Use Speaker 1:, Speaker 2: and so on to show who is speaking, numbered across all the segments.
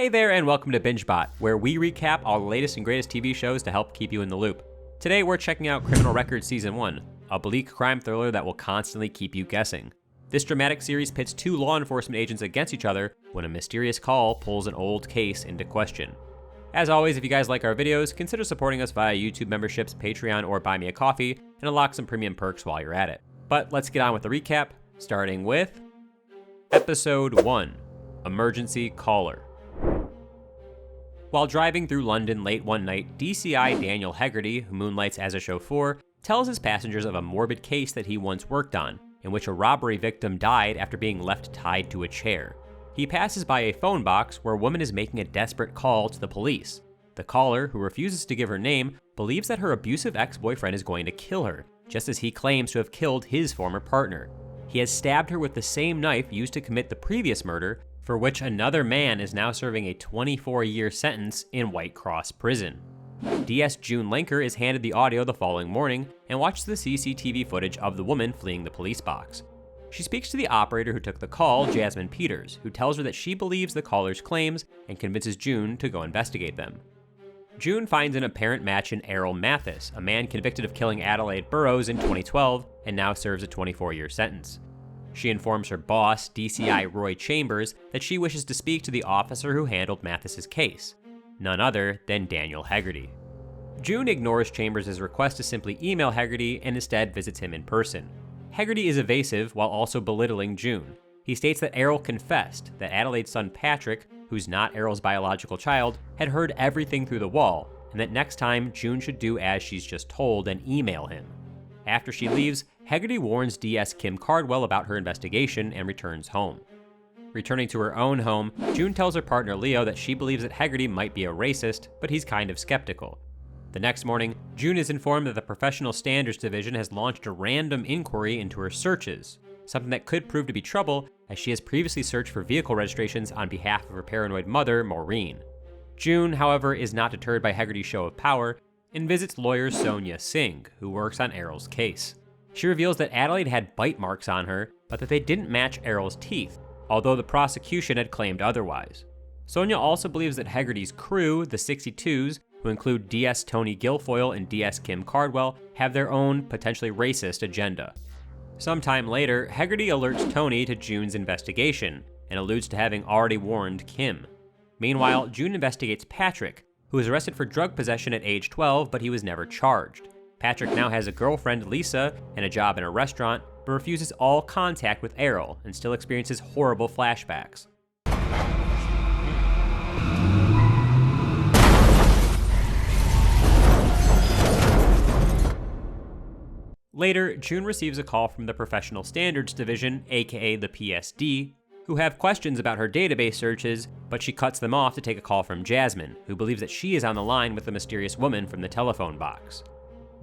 Speaker 1: Hey there and welcome to BingeBot, where we recap all the latest and greatest TV shows to help keep you in the loop. Today we're checking out Criminal Records Season 1, a bleak crime thriller that will constantly keep you guessing. This dramatic series pits two law enforcement agents against each other when a mysterious call pulls an old case into question. As always, if you guys like our videos, consider supporting us via YouTube memberships, Patreon, or Buy Me a Coffee, and unlock some premium perks while you're at it. But let's get on with the recap, starting with Episode 1, Emergency Caller. While driving through London late one night, DCI Daniel Hegarty, who moonlights as a chauffeur, tells his passengers of a morbid case that he once worked on, in which a robbery victim died after being left tied to a chair. He passes by a phone box where a woman is making a desperate call to the police. The caller, who refuses to give her name, believes that her abusive ex-boyfriend is going to kill her, just as he claims to have killed his former partner. He has stabbed her with the same knife used to commit the previous murder, for which another man is now serving a 24-year sentence in White Cross Prison. DS June Lenker is handed the audio the following morning and watches the CCTV footage of the woman fleeing the police box. She speaks to the operator who took the call, Jasmine Peters, who tells her that she believes the caller's claims and convinces June to go investigate them. June finds an apparent match in Errol Mathis, a man convicted of killing Adelaide Burrows in 2012 and now serves a 24-year sentence. She informs her boss, DCI Roy Chambers, that she wishes to speak to the officer who handled Mathis's case, none other than Daniel Hegarty. June ignores Chambers' request to simply email Hegarty and instead visits him in person. Hegarty is evasive while also belittling June. He states that Errol confessed that Adelaide's son Patrick, who's not Errol's biological child, had heard everything through the wall, and that next time June should do as she's just told and email him. After she leaves, Hegarty warns DS Kim Cardwell about her investigation and returns home. Returning to her own home, June tells her partner Leo that she believes that Hegarty might be a racist, but he's kind of skeptical. The next morning, June is informed that the Professional Standards Division has launched a random inquiry into her searches, something that could prove to be trouble as she has previously searched for vehicle registrations on behalf of her paranoid mother, Maureen. June, however, is not deterred by Hegarty's show of power and visits lawyer Sonia Singh, who works on Errol's case. She reveals that Adelaide had bite marks on her, but that they didn't match Errol's teeth, although the prosecution had claimed otherwise. Sonia also believes that Hegarty's crew, the 62s, who include DS Tony Guilfoyle and DS Kim Cardwell, have their own, potentially racist agenda. Sometime later, Hegarty alerts Tony to June's investigation, and alludes to having already warned Kim. Meanwhile, June investigates Patrick, who was arrested for drug possession at age 12, but he was never charged. Patrick now has a girlfriend, Lisa, and a job in a restaurant, but refuses all contact with Errol, and still experiences horrible flashbacks. Later, June receives a call from the Professional Standards Division, aka the PSD, who have questions about her database searches, but she cuts them off to take a call from Jasmine, who believes that she is on the line with the mysterious woman from the telephone box.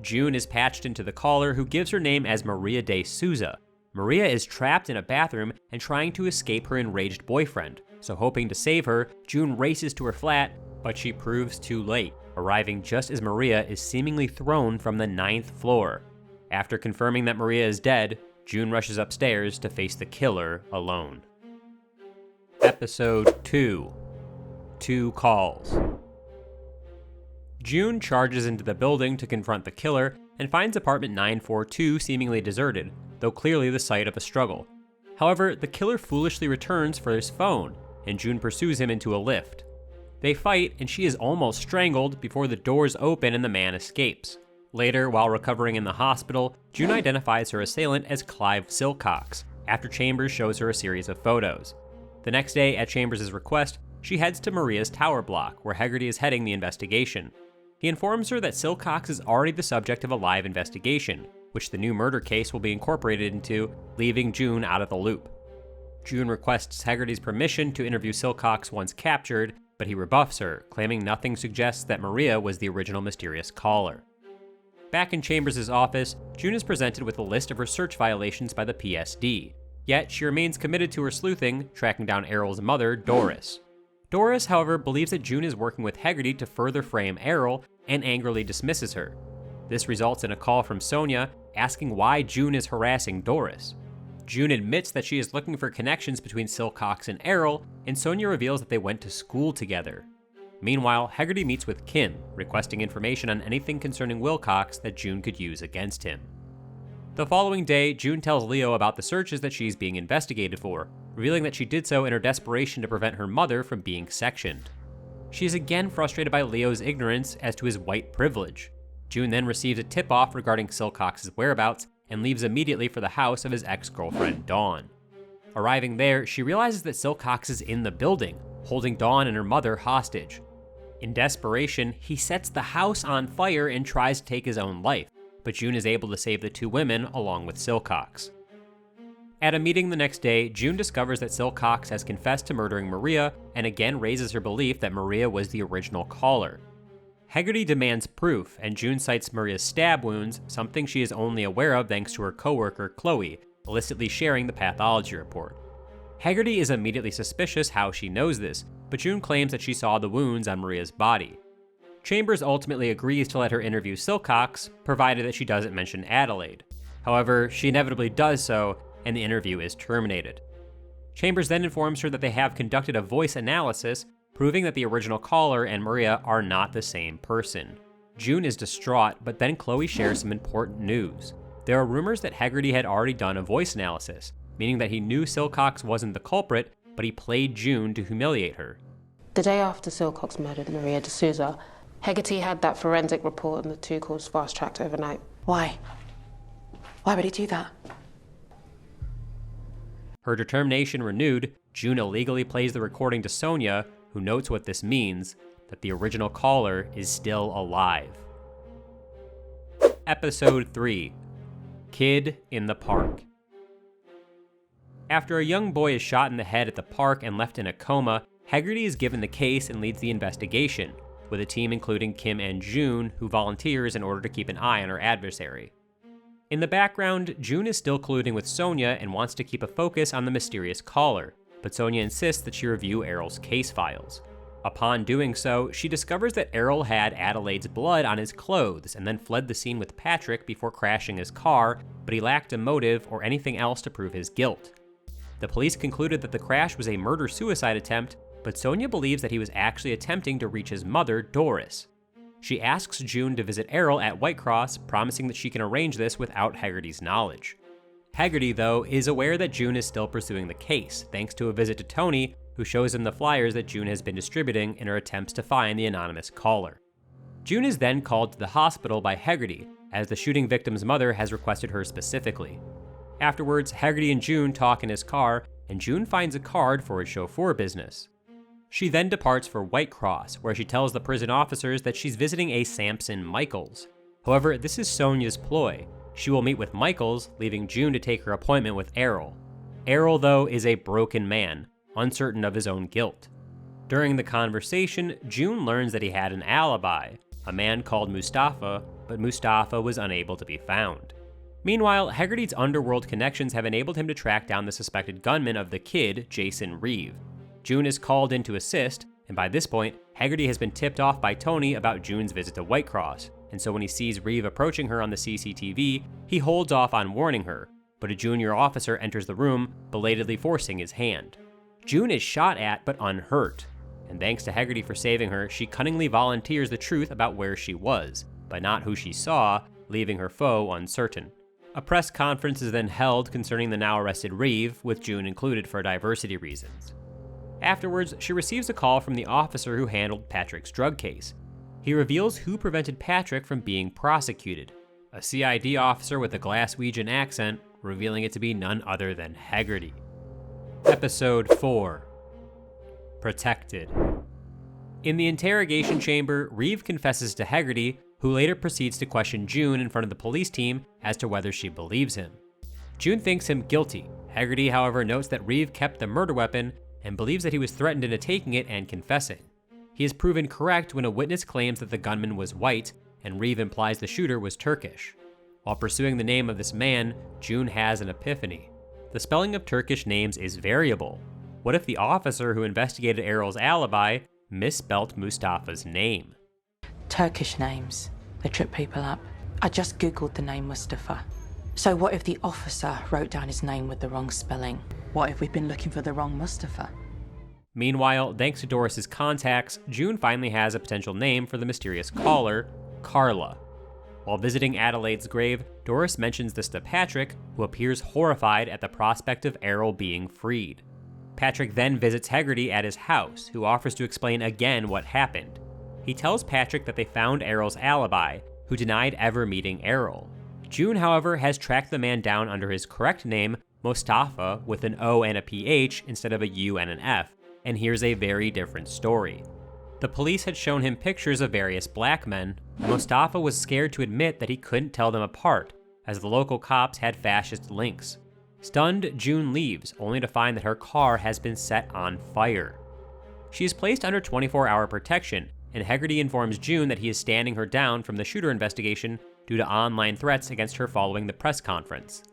Speaker 1: June is patched into the caller, who gives her name as Maria de Souza. Maria is trapped in a bathroom and trying to escape her enraged boyfriend, so hoping to save her, June races to her flat, but she proves too late, arriving just as Maria is seemingly thrown from the 9th floor. After confirming that Maria is dead, June rushes upstairs to face the killer alone. Episode 2, Two Calls. June charges into the building to confront the killer and finds apartment 942 seemingly deserted, though clearly the site of a struggle. However, the killer foolishly returns for his phone, and June pursues him into a lift. They fight, and she is almost strangled before the doors open and the man escapes. Later, while recovering in the hospital, June identifies her assailant as Clive Silcox, after Chambers shows her a series of photos. The next day, at Chambers' request, she heads to Maria's tower block, where Hegarty is heading the investigation. He informs her that Silcox is already the subject of a live investigation, which the new murder case will be incorporated into, leaving June out of the loop. June requests Hegarty's permission to interview Silcox once captured, but he rebuffs her, claiming nothing suggests that Maria was the original mysterious caller. Back in Chambers' office, June is presented with a list of her search violations by the PSD. Yet, she remains committed to her sleuthing, tracking down Errol's mother, Doris. Doris, however, believes that June is working with Hegarty to further frame Errol and angrily dismisses her. This results in a call from Sonia asking why June is harassing Doris. June admits that she is looking for connections between Silcox and Errol, and Sonia reveals that they went to school together. Meanwhile, Hegarty meets with Kim, requesting information on anything concerning Wilcox that June could use against him. The following day, June tells Leo about the searches that she's being investigated for, revealing that she did so in her desperation to prevent her mother from being sectioned. She is again frustrated by Leo's ignorance as to his white privilege. June then receives a tip-off regarding Silcox's whereabouts and leaves immediately for the house of his ex-girlfriend, Dawn. Arriving there, she realizes that Silcox is in the building, holding Dawn and her mother hostage. In desperation, he sets the house on fire and tries to take his own life, but June is able to save the two women along with Silcox. At a meeting the next day, June discovers that Silcox has confessed to murdering Maria and again raises her belief that Maria was the original caller. Hegarty demands proof, and June cites Maria's stab wounds, something she is only aware of thanks to her coworker, Chloe, illicitly sharing the pathology report. Hegarty is immediately suspicious how she knows this, but June claims that she saw the wounds on Maria's body. Chambers ultimately agrees to let her interview Silcox, provided that she doesn't mention Adelaide. However, she inevitably does so, and the interview is terminated. Chambers then informs her that they have conducted a voice analysis, proving that the original caller and Maria are not the same person. June is distraught, but then Chloe shares some important news. There are rumors that Hegarty had already done a voice analysis, meaning that he knew Silcox wasn't the culprit, but he played June to humiliate her.
Speaker 2: The day after Silcox murdered Maria D'Souza, Hegarty had that forensic report and the two calls fast-tracked overnight.
Speaker 3: Why? Why would he do that?
Speaker 1: Her determination renewed, June illegally plays the recording to Sonia, who notes what this means, that the original caller is still alive. Episode 3. Kid in the Park. After a young boy is shot in the head at the park and left in a coma, Hegarty is given the case and leads the investigation, with a team including Kim and June, who volunteers in order to keep an eye on her adversary. In the background, June is still colluding with Sonia and wants to keep a focus on the mysterious caller, but Sonia insists that she review Errol's case files. Upon doing so, she discovers that Errol had Adelaide's blood on his clothes and then fled the scene with Patrick before crashing his car, but he lacked a motive or anything else to prove his guilt. The police concluded that the crash was a murder-suicide attempt, but Sonia believes that he was actually attempting to reach his mother, Doris. She asks June to visit Errol at Whitecross, promising that she can arrange this without Hegarty's knowledge. Hegarty, though, is aware that June is still pursuing the case, thanks to a visit to Tony, who shows him the flyers that June has been distributing in her attempts to find the anonymous caller. June is then called to the hospital by Hegarty, as the shooting victim's mother has requested her specifically. Afterwards, Hegarty and June talk in his car, and June finds a card for his chauffeur business. She then departs for Whitecross, where she tells the prison officers that she's visiting a Samson Michaels. However, this is Sonia's ploy. She will meet with Michaels, leaving June to take her appointment with Errol. Errol, though, is a broken man, uncertain of his own guilt. During the conversation, June learns that he had an alibi, a man called Mustafa, but Mustafa was unable to be found. Meanwhile, Hegarty's underworld connections have enabled him to track down the suspected gunman of the kid, Jason Reeve. June is called in to assist, and by this point, Hegarty has been tipped off by Tony about June's visit to Whitecross, and so when he sees Reeve approaching her on the CCTV, he holds off on warning her, but a junior officer enters the room, belatedly forcing his hand. June is shot at but unhurt, and thanks to Hegarty for saving her, she cunningly volunteers the truth about where she was, but not who she saw, leaving her foe uncertain. A press conference is then held concerning the now arrested Reeve, with June included for diversity reasons. Afterwards, she receives a call from the officer who handled Patrick's drug case. He reveals who prevented Patrick from being prosecuted, a CID officer with a Glaswegian accent, revealing it to be none other than Hegarty. Episode 4. Protected. In the interrogation chamber, Reeve confesses to Hegarty, who later proceeds to question June in front of the police team as to whether she believes him. June thinks him guilty. Hegarty, however, notes that Reeve kept the murder weapon and believes that he was threatened into taking it and confessing. He is proven correct when a witness claims that the gunman was white, and Reeve implies the shooter was Turkish. While pursuing the name of this man, June has an epiphany. The spelling of Turkish names is variable. What if the officer who investigated Errol's alibi misspelt Mustafa's name?
Speaker 3: Turkish names, they trip people up. I just googled the name Mustafa. So what if the officer wrote down his name with the wrong spelling? What if we've been looking for the wrong Mustafa?
Speaker 1: Meanwhile, thanks to Doris's contacts, June finally has a potential name for the mysterious caller, Carla. While visiting Adelaide's grave, Doris mentions this to Patrick, who appears horrified at the prospect of Errol being freed. Patrick then visits Hegarty at his house, who offers to explain again what happened. He tells Patrick that they found Errol's alibi, who denied ever meeting Errol. June, however, has tracked the man down under his correct name, Mostafa, with an O and a PH instead of a U and an F, and here's a very different story. The police had shown him pictures of various black men, and Mostafa was scared to admit that he couldn't tell them apart, as the local cops had fascist links. Stunned, June leaves, only to find that her car has been set on fire. She is placed under 24-hour protection, and Hegarty informs June that he is standing her down from the shooter investigation due to online threats against her following the press conference.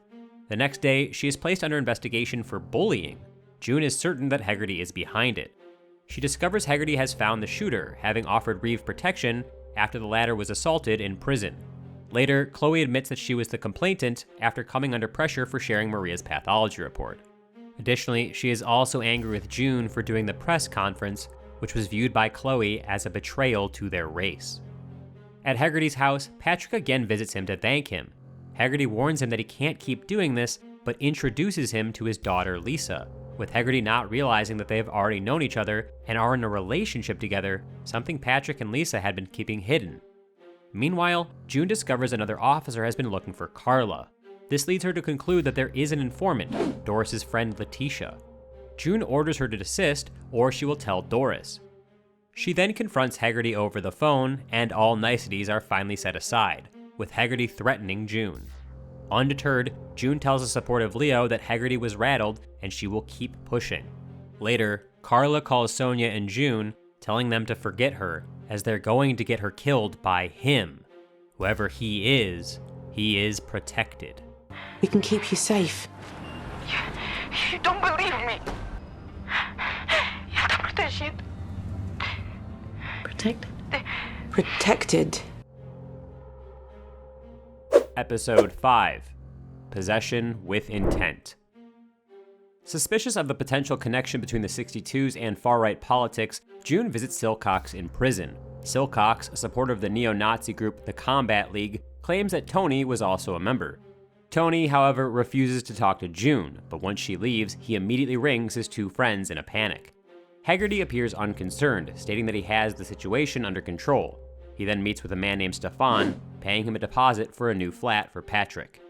Speaker 1: The next day, she is placed under investigation for bullying. June is certain that Hegarty is behind it. She discovers Hegarty has found the shooter, having offered Reeve protection after the latter was assaulted in prison. Later, Chloe admits that she was the complainant after coming under pressure for sharing Maria's pathology report. Additionally, she is also angry with June for doing the press conference, which was viewed by Chloe as a betrayal to their race. At Hegarty's house, Patrick again visits him to thank him. Hegarty warns him that he can't keep doing this, but introduces him to his daughter Lisa, with Hegarty not realizing that they have already known each other and are in a relationship together, something Patrick and Lisa had been keeping hidden. Meanwhile, June discovers another officer has been looking for Carla. This leads her to conclude that there is an informant, Doris's friend Letitia. June orders her to desist, or she will tell Doris. She then confronts Hegarty over the phone, and all niceties are finally set aside, with Hegarty threatening June. Undeterred, June tells a supportive Leo that Hegarty was rattled and she will keep pushing. Later, Carla calls Sonia and June, telling them to forget her, as they're going to get her killed by him. Whoever he is protected.
Speaker 3: We can keep you safe.
Speaker 4: You don't believe me. Está protegido.
Speaker 3: Protected? Protected.
Speaker 1: Episode 5. Possession with Intent. Suspicious of the potential connection between the 62s and far-right politics, June visits Silcox in prison. Silcox, a supporter of the neo-Nazi group the Combat League, claims that Tony was also a member. Tony, however, refuses to talk to June, but once she leaves, he immediately rings his two friends in a panic. Hegarty appears unconcerned, stating that he has the situation under control. He then meets with a man named Stefan, paying him a deposit for a new flat for Patrick.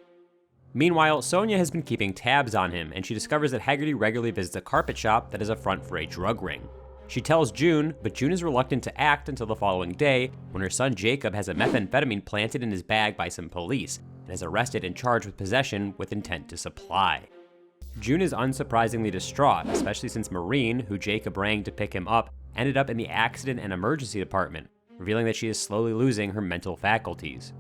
Speaker 1: Meanwhile, Sonia has been keeping tabs on him, and she discovers that Hegarty regularly visits a carpet shop that is a front for a drug ring. She tells June, but June is reluctant to act until the following day, when her son Jacob has a methamphetamine planted in his bag by some police, and is arrested and charged with possession with intent to supply. June is unsurprisingly distraught, especially since Maureen, who Jacob rang to pick him up, ended up in the accident and emergency department, revealing that she is slowly losing her mental faculties.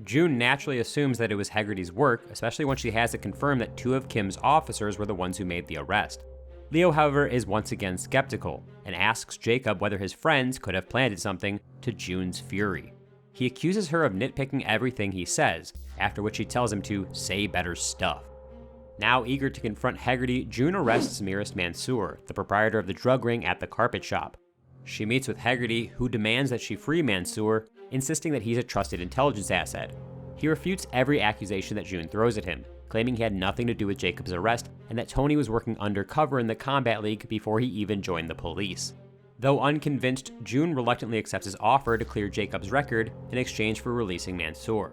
Speaker 1: June naturally assumes that it was Hegarty's work, especially when she has it confirmed that two of Kim's officers were the ones who made the arrest. Leo, however, is once again skeptical, and asks Jacob whether his friends could have planted something, to June's fury. He accuses her of nitpicking everything he says, after which he tells him to say better stuff. Now eager to confront Hegarty, June arrests Miras Mansour, the proprietor of the drug ring at the carpet shop. She meets with Hegarty, who demands that she free Mansour, insisting that he's a trusted intelligence asset. He refutes every accusation that June throws at him, claiming he had nothing to do with Jacob's arrest and that Tony was working undercover in the Combat League before he even joined the police. Though unconvinced, June reluctantly accepts his offer to clear Jacob's record in exchange for releasing Mansour.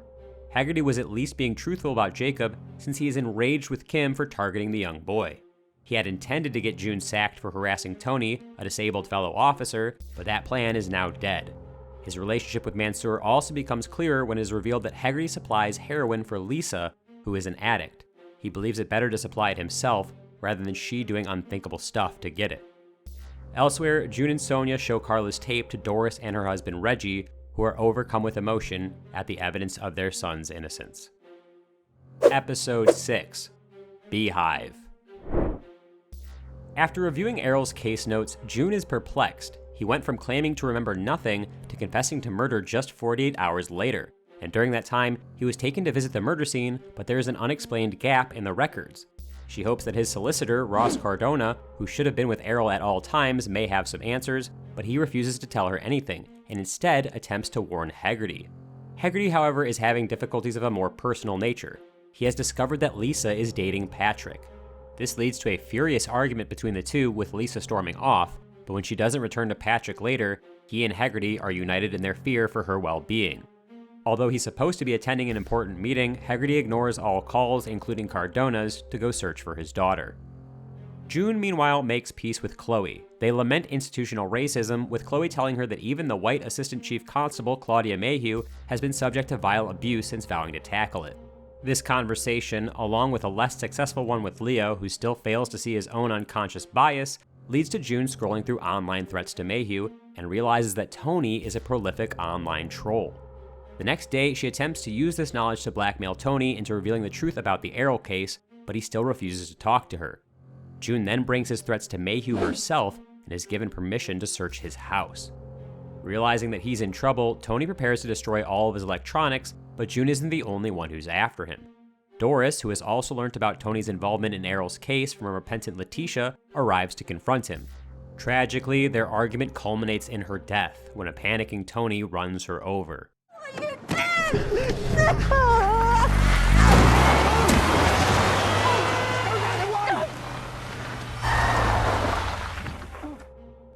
Speaker 1: Hegarty was at least being truthful about Jacob, since he is enraged with Kim for targeting the young boy. He had intended to get June sacked for harassing Tony, a disabled fellow officer, but that plan is now dead. His relationship with Mansour also becomes clearer when it is revealed that Hegarty supplies heroin for Lisa, who is an addict. He believes it better to supply it himself, rather than she doing unthinkable stuff to get it. Elsewhere, June and Sonia show Carla's tape to Doris and her husband Reggie, who are overcome with emotion at the evidence of their son's innocence. Episode 6. Beehive. After reviewing Errol's case notes, June is perplexed. He went from claiming to remember nothing to confessing to murder just 48 hours later, and during that time, he was taken to visit the murder scene, but there is an unexplained gap in the records. She hopes that his solicitor, Ross Cardona, who should have been with Errol at all times, may have some answers, but he refuses to tell her anything, and instead attempts to warn Haggerty. Haggerty, however, is having difficulties of a more personal nature. He has discovered that Lisa is dating Patrick. This leads to a furious argument between the two, with Lisa storming off, but when she doesn't return to Patrick later, he and Haggerty are united in their fear for her well-being. Although he's supposed to be attending an important meeting, Haggerty ignores all calls, including Cardona's, to go search for his daughter. June, meanwhile, makes peace with Chloe. They lament institutional racism, with Chloe telling her that even the white Assistant Chief Constable, Claudia Mayhew, has been subject to vile abuse since vowing to tackle it. This conversation, along with a less successful one with Leo, who still fails to see his own unconscious bias, leads to June scrolling through online threats to Mayhew and realizes that Tony is a prolific online troll. The next day, she attempts to use this knowledge to blackmail Tony into revealing the truth about the Errol case, but he still refuses to talk to her. June then brings his threats to Mayhew herself and is given permission to search his house. Realizing that he's in trouble, Tony prepares to destroy all of his electronics, but June isn't the only one who's after him. Doris, who has also learned about Tony's involvement in Errol's case from a repentant Letitia, arrives to confront him. Tragically, their argument culminates in her death when a panicking Tony runs her over.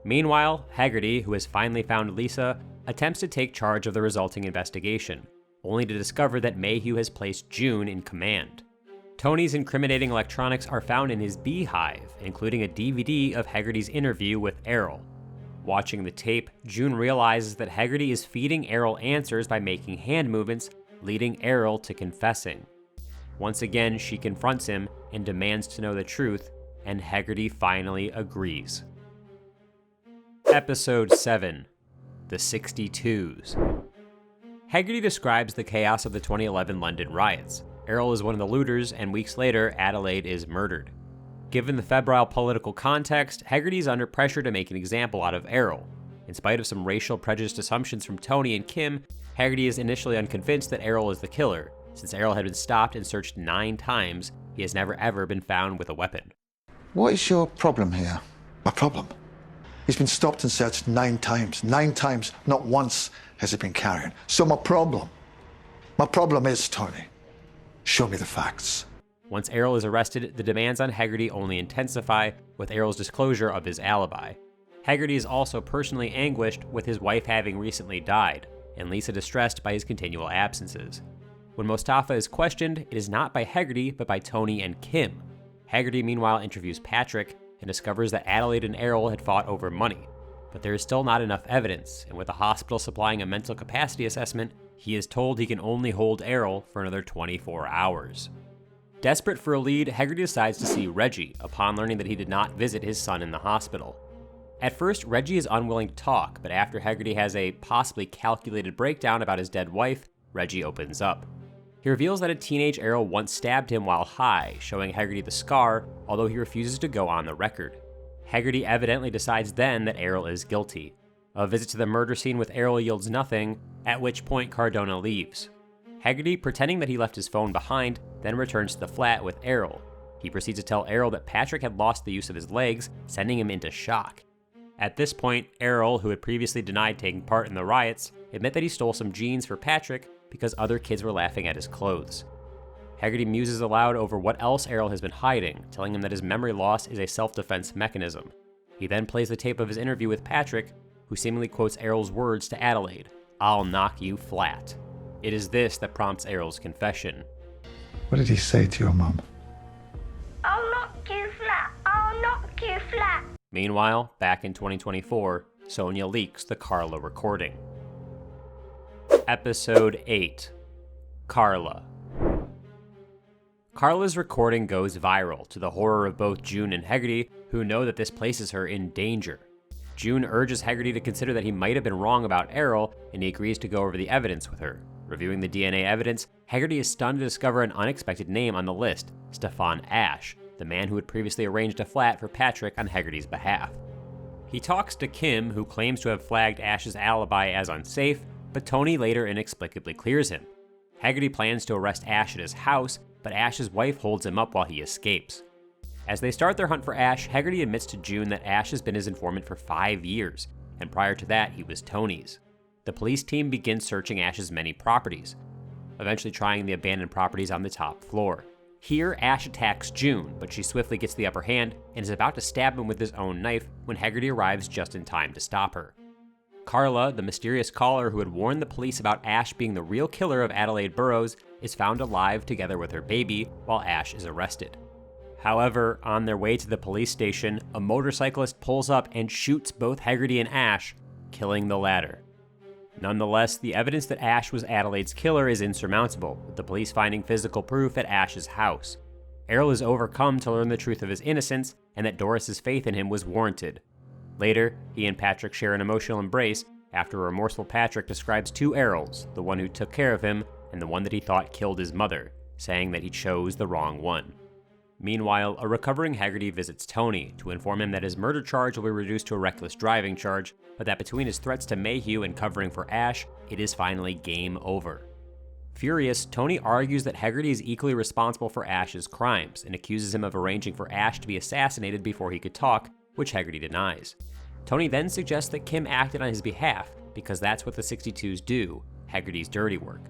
Speaker 1: Meanwhile, Haggerty, who has finally found Lisa, attempts to take charge of the resulting investigation, only to discover that Mayhew has placed June in command. Tony's incriminating electronics are found in his Beehive, including a DVD of Haggerty's interview with Errol. Watching the tape, June realizes that Haggerty is feeding Errol answers by making hand movements, leading Errol to confessing. Once again, she confronts him and demands to know the truth, and Haggerty finally agrees. Episode 7. The 62s. Haggerty describes the chaos of the 2011 London riots. Errol is one of the looters, and weeks later, Adelaide is murdered. Given the febrile political context, Haggerty is under pressure to make an example out of Errol. In spite of some racial prejudiced assumptions from Tony and Kim, Haggerty is initially unconvinced that Errol is the killer. Since Errol had been stopped and searched 9 times, he has never ever been found with a weapon.
Speaker 5: What is your problem here? My problem? He's been stopped and searched 9 times. 9 times, not once has he been carrying. So my problem is, Tony, show me the facts.
Speaker 1: Once Errol is arrested, the demands on Haggerty only intensify, with Errol's disclosure of his alibi. Haggerty is also personally anguished with his wife having recently died, and Lisa distressed by his continual absences. When Mostafa is questioned, it is not by Haggerty, but by Tony and Kim. Haggerty meanwhile interviews Patrick, and discovers that Adelaide and Errol had fought over money. But there is still not enough evidence, and with the hospital supplying a mental capacity assessment, he is told he can only hold Errol for another 24 hours. Desperate for a lead, Haggerty decides to see Reggie, upon learning that he did not visit his son in the hospital. At first, Reggie is unwilling to talk, but after Haggerty has a possibly calculated breakdown about his dead wife, Reggie opens up. He reveals that a teenage Errol once stabbed him while high, showing Haggerty the scar, although he refuses to go on the record. Haggerty evidently decides then that Errol is guilty. A visit to the murder scene with Errol yields nothing, at which point Cardona leaves. Haggerty, pretending that he left his phone behind, then returns to the flat with Errol. He proceeds to tell Errol that Patrick had lost the use of his legs, sending him into shock. At this point, Errol, who had previously denied taking part in the riots, admit that he stole some jeans for Patrick because other kids were laughing at his clothes. Haggerty muses aloud over what else Errol has been hiding, telling him that his memory loss is a self-defense mechanism. He then plays the tape of his interview with Patrick, who seemingly quotes Errol's words to Adelaide, "I'll knock you flat." It is this that prompts Errol's confession.
Speaker 5: What did he say to your mum?
Speaker 4: I'll knock you flat. I'll knock you flat.
Speaker 1: Meanwhile, back in 2024, Sonia leaks the Carla recording. Episode 8. Carla. Carla's recording goes viral, to the horror of both June and Haggerty, who know that this places her in danger. June urges Haggerty to consider that he might have been wrong about Errol, and he agrees to go over the evidence with her. Reviewing the DNA evidence, Haggerty is stunned to discover an unexpected name on the list, Stefan Ash, the man who had previously arranged a flat for Patrick on Haggerty's behalf. He talks to Kim, who claims to have flagged Ash's alibi as unsafe, but Tony later inexplicably clears him. Haggerty plans to arrest Ash at his house, but Ash's wife holds him up while he escapes. As they start their hunt for Ash, Haggerty admits to June that Ash has been his informant for 5 years, and prior to that, he was Tony's. The police team begins searching Ash's many properties, eventually trying the abandoned properties on the top floor. Here, Ash attacks June, but she swiftly gets the upper hand and is about to stab him with his own knife when Haggerty arrives just in time to stop her. Carla, the mysterious caller who had warned the police about Ash being the real killer of Adelaide Burrows, is found alive together with her baby while Ash is arrested. However, on their way to the police station, a motorcyclist pulls up and shoots both Haggerty and Ash, killing the latter. Nonetheless, the evidence that Ash was Adelaide's killer is insurmountable, with the police finding physical proof at Ash's house. Errol is overcome to learn the truth of his innocence and that Doris's faith in him was warranted. Later, he and Patrick share an emotional embrace after a remorseful Patrick describes 2 Errols, the one who took care of him and the one that he thought killed his mother, saying that he chose the wrong one. Meanwhile, a recovering Haggerty visits Tony to inform him that his murder charge will be reduced to a reckless driving charge, but that between his threats to Mayhew and covering for Ash, it is finally game over. Furious, Tony argues that Haggerty is equally responsible for Ash's crimes and accuses him of arranging for Ash to be assassinated before he could talk, which Haggerty denies. Tony then suggests that Kim acted on his behalf because that's what the 62s do, Haggerty's dirty work.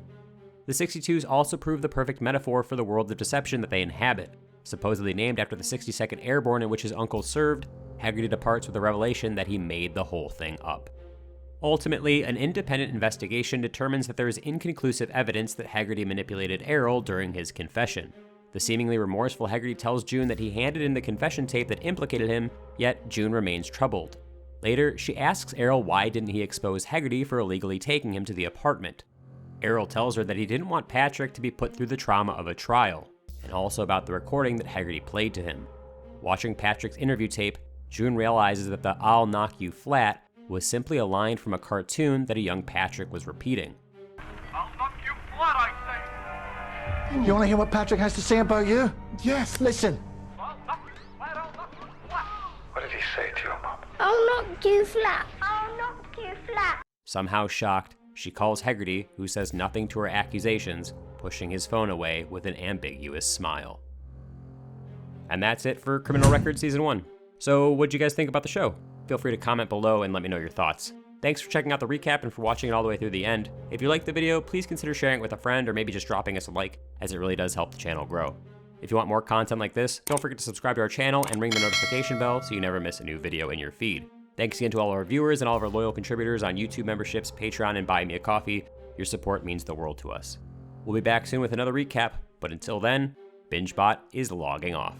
Speaker 1: The 62s also prove the perfect metaphor for the world of deception that they inhabit. Supposedly named after the 62nd Airborne in which his uncle served, Haggerty departs with the revelation that he made the whole thing up. Ultimately, an independent investigation determines that there is inconclusive evidence that Haggerty manipulated Errol during his confession. The seemingly remorseful Haggerty tells June that he handed in the confession tape that implicated him, yet June remains troubled. Later, she asks Errol why didn't he expose Haggerty for illegally taking him to the apartment. Errol tells her that he didn't want Patrick to be put through the trauma of a trial, and also about the recording that Haggerty played to him. Watching Patrick's interview tape, June realizes that the "I'll knock you flat" was simply a line from a cartoon that a young Patrick was repeating.
Speaker 6: I'll knock you flat, I say!
Speaker 5: You want to hear what Patrick has to say about you?
Speaker 6: Yes.
Speaker 5: Listen.
Speaker 6: I'll knock you flat, I'll knock you flat!
Speaker 5: What did he say to your mom?
Speaker 4: I'll knock you flat. I'll knock you flat.
Speaker 1: Somehow shocked, she calls Haggerty, who says nothing to her accusations, pushing his phone away with an ambiguous smile. And that's it for Criminal Records Season 1. So what'd you guys think about the show? Feel free to comment below and let me know your thoughts. Thanks for checking out the recap and for watching it all the way through the end. If you liked the video, please consider sharing it with a friend or maybe just dropping us a like, as it really does help the channel grow. If you want more content like this, don't forget to subscribe to our channel and ring the notification bell so you never miss a new video in your feed. Thanks again to all our viewers and all of our loyal contributors on YouTube memberships, Patreon, and Buy Me a Coffee. Your support means the world to us. We'll be back soon with another recap, but until then, BingeBot is logging off.